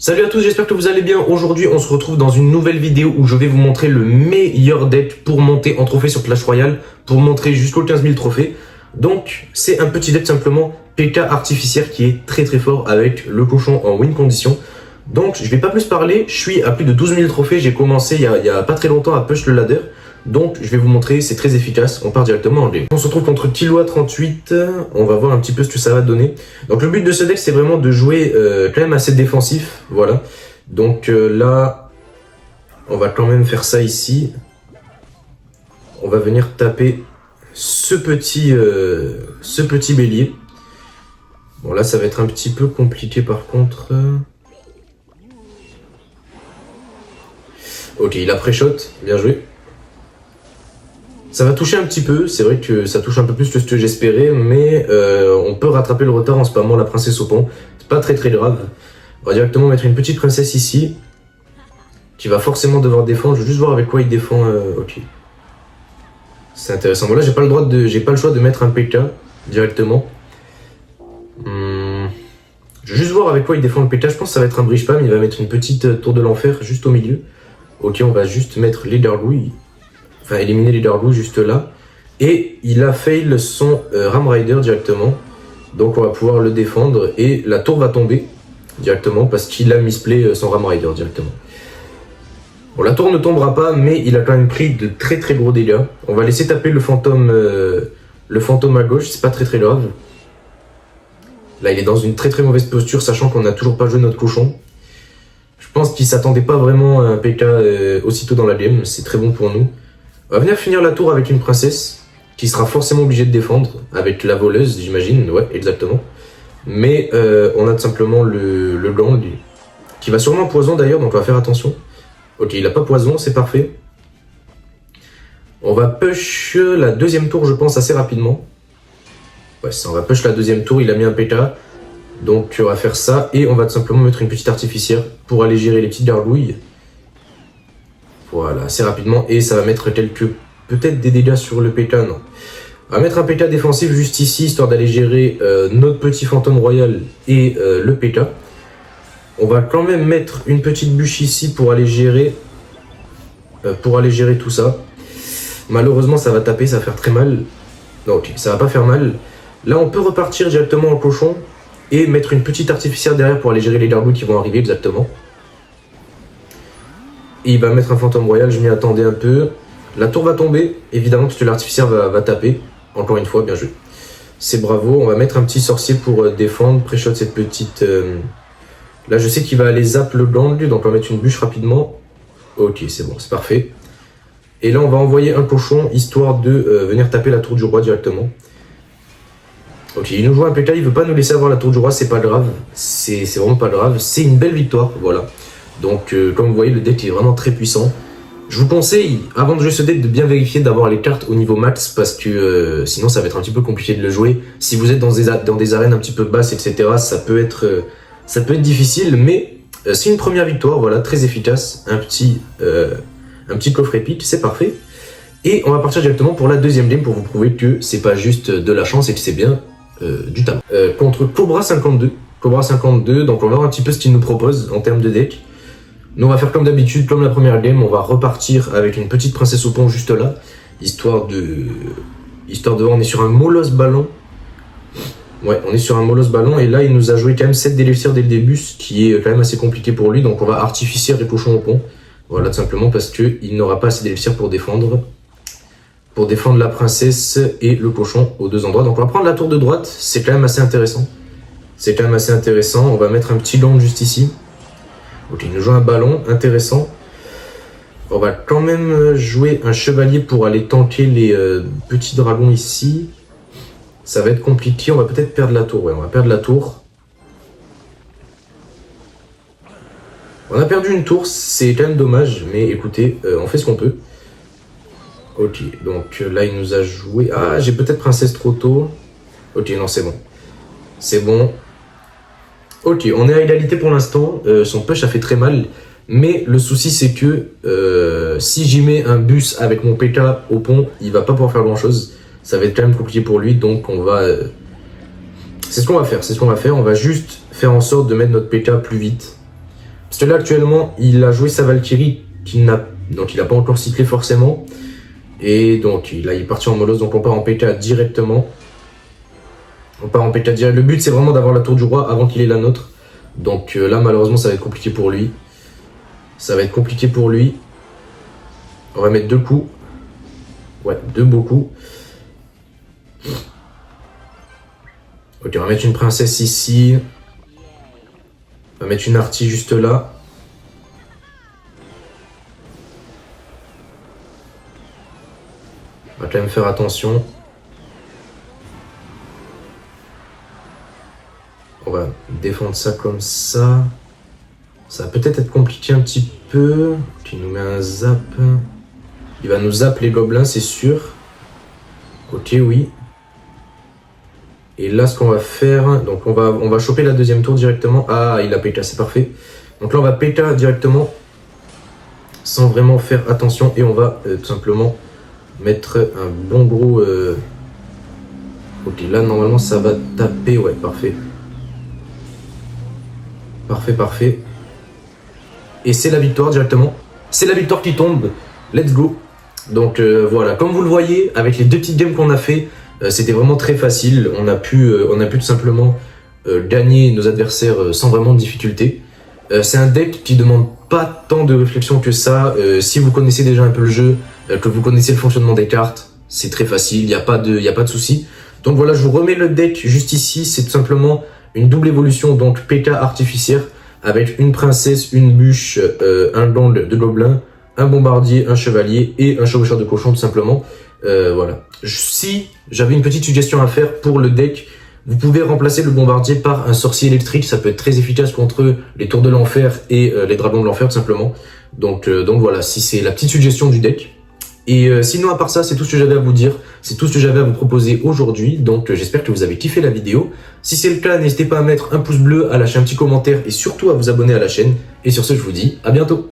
Salut à tous, j'espère que vous allez bien. Aujourd'hui, on se retrouve dans une nouvelle vidéo où je vais vous montrer le meilleur deck pour monter en trophée sur Clash Royale, pour montrer jusqu'aux 15 000 trophées. Donc, c'est un petit deck simplement PK artificiaire qui est très fort avec le cochon en win condition. Donc, je vais pas plus parler, je suis à plus de 12 000 trophées, j'ai commencé il y a pas très longtemps à push le ladder. Donc, je vais vous montrer, c'est très efficace, on part directement en game. On se retrouve contre Killua38, on va voir un petit peu ce que ça va donner. Donc, le but de ce deck, c'est vraiment de jouer quand même assez défensif, voilà. Donc là, on va quand même faire ça ici. On va venir taper ce petit bélier. Bon, là, ça va être un petit peu compliqué par contre. Ok, il a pré-shot, bien joué. Ça va toucher un petit peu, c'est vrai que ça touche un peu plus que ce que j'espérais, mais on peut rattraper le retard en spammant la princesse au pont. C'est pas très grave. On va directement mettre une petite princesse ici, qui va forcément devoir défendre. Je veux juste voir avec quoi il défend. Ok. C'est intéressant. Bon là, j'ai pas le choix de mettre un PK directement. Je vais juste voir avec quoi il défend le PK. Je pense que ça va être un bridge spam. Il va mettre une petite tour de l'enfer juste au milieu. Ok, on va juste mettre les gargouilles. Enfin, éliminer les gargouilles juste là. Et il a fail son Ram Rider directement. Donc on va pouvoir le défendre. Et la tour va tomber directement parce qu'il a misplay son Ram Rider directement. Bon, la tour ne tombera pas, mais il a quand même pris de très gros dégâts. On va laisser taper le fantôme à gauche, c'est pas très grave. Là, il est dans une très mauvaise posture, sachant qu'on n'a toujours pas joué notre cochon. Je pense qu'il s'attendait pas vraiment à un PK aussitôt dans la game, c'est très bon pour nous. On va venir finir la tour avec une princesse, qui sera forcément obligée de défendre, avec la voleuse, j'imagine, ouais, exactement. Mais on a tout simplement le gang, qui va sûrement poison d'ailleurs, donc on va faire attention. Ok, il a pas poison, c'est parfait. On va push la deuxième tour, je pense, assez rapidement. Ouais, ça, on va push la deuxième tour, il a mis un PK. Donc on va faire ça, et on va tout simplement mettre une petite artificière pour aller gérer les petites gargouilles. Voilà, assez rapidement, et ça va mettre peut-être des dégâts sur le PK, non. On va mettre un PK défensif juste ici, histoire d'aller gérer notre petit fantôme royal et le PK. On va quand même mettre une petite bûche ici pour aller gérer tout ça. Malheureusement, ça va taper, ça va faire très mal. Non, ok, ça va pas faire mal. Là, on peut repartir directement en cochon et mettre une petite artificière derrière pour aller gérer les gargouilles qui vont arriver exactement. Et il va mettre un fantôme royal, je m'y attendais un peu. La tour va tomber, évidemment, parce que l'artificière va taper. Encore une fois, bien joué. C'est bravo. On va mettre un petit sorcier pour défendre, pré-shot cette petite... Là, je sais qu'il va aller zap le gang, donc on va mettre une bûche rapidement. Ok, c'est bon, c'est parfait. Et là, on va envoyer un cochon, histoire de venir taper la tour du roi directement. Ok, il nous joue un PK, il veut pas nous laisser avoir la tour du roi, c'est pas grave. C'est vraiment pas grave, c'est une belle victoire, voilà. Donc, comme vous voyez, le deck est vraiment très puissant. Je vous conseille, avant de jouer ce deck, de bien vérifier d'avoir les cartes au niveau max, parce que sinon, ça va être un petit peu compliqué de le jouer. Si vous êtes dans des arènes un petit peu basses, etc., ça peut être difficile, mais c'est une première victoire, voilà, très efficace. Un petit coffre épique, c'est parfait. Et on va partir directement pour la deuxième game pour vous prouver que c'est pas juste de la chance et que c'est bien du talent. Contre Cobra 52. Cobra 52, donc on va voir un petit peu ce qu'il nous propose en termes de deck. Nous, on va faire comme d'habitude, comme la première game, on va repartir avec une petite princesse au pont juste là, histoire de voir, on est sur un Molos ballon. Ouais, on est sur un Molos ballon, et là, il nous a joué quand même 7 d'élixirs dès le début, ce qui est quand même assez compliqué pour lui, donc on va artificier les cochons au pont. Voilà, tout simplement parce qu'il n'aura pas assez d'élixirs pour défendre la princesse et le cochon aux deux endroits. Donc on va prendre la tour de droite, c'est quand même assez intéressant. On va mettre un petit gang juste ici. Ok, il nous joue un ballon, intéressant. On va quand même jouer un chevalier pour aller tanker les petits dragons ici. Ça va être compliqué, on va peut-être perdre la tour. Ouais, on va perdre la tour. On a perdu une tour, c'est quand même dommage, mais écoutez, on fait ce qu'on peut. Ok, donc là il nous a joué... Ah, j'ai peut-être princesse trop tôt. Ok, non, c'est bon. C'est bon. Ok, on est à égalité pour l'instant. Son push a fait très mal. Mais le souci, c'est que si j'y mets un bus avec mon PK au pont, il va pas pouvoir faire grand-chose. Ça va être quand même compliqué pour lui, donc on va... c'est ce qu'on va faire, on va juste faire en sorte de mettre notre PK plus vite. Parce que là, actuellement, il a joué sa Valkyrie, donc il n'a pas encore cyclé forcément. Et donc, il est parti en molosses, donc on part en PK directement. On part en PK direct. Le but, c'est vraiment d'avoir la tour du roi avant qu'il ait la nôtre. Donc là, malheureusement, ça va être compliqué pour lui. Ça va être compliqué pour lui. On va mettre 2 coups. Ouais, 2 beaux coups. Ok, on va mettre une princesse ici. On va mettre une artie juste là. On va quand même faire attention. On va défendre ça comme ça. Ça va peut-être être compliqué un petit peu. Ok, il nous met un zap. Il va nous zap les gobelins, c'est sûr. Ok, oui. Et là, ce qu'on va faire, donc on va choper la deuxième tour directement. Ah, il a PK, c'est parfait. Donc là, on va PK directement, sans vraiment faire attention. Et on va tout simplement mettre un bon gros... Ok, là, normalement, ça va taper. Ouais, parfait. Parfait, parfait. Et c'est la victoire directement. C'est la victoire qui tombe. Let's go. Donc voilà, comme vous le voyez, avec les 2 petites games qu'on a fait, c'était vraiment très facile. On a pu tout simplement gagner nos adversaires sans vraiment de difficulté. C'est un deck qui demande pas tant de réflexion que ça. Si vous connaissez déjà un peu le jeu, que vous connaissez le fonctionnement des cartes, c'est très facile, il n'y a pas de souci. Donc voilà, je vous remets le deck juste ici. C'est tout simplement une double évolution, donc PK artificière, avec une princesse, une bûche, un land de gobelins, un bombardier, un chevalier et un chevaucheur de cochon tout simplement. Voilà. Si j'avais une petite suggestion à faire pour le deck, vous pouvez remplacer le bombardier par un sorcier électrique. Ça peut être très efficace contre les tours de l'enfer et les dragons de l'enfer tout simplement. Donc voilà, si c'est la petite suggestion du deck. Et sinon à part ça, c'est tout ce que j'avais à vous dire, c'est tout ce que j'avais à vous proposer aujourd'hui. Donc j'espère que vous avez kiffé la vidéo. Si c'est le cas, n'hésitez pas à mettre un pouce bleu, à lâcher un petit commentaire et surtout à vous abonner à la chaîne. Et sur ce, je vous dis à bientôt.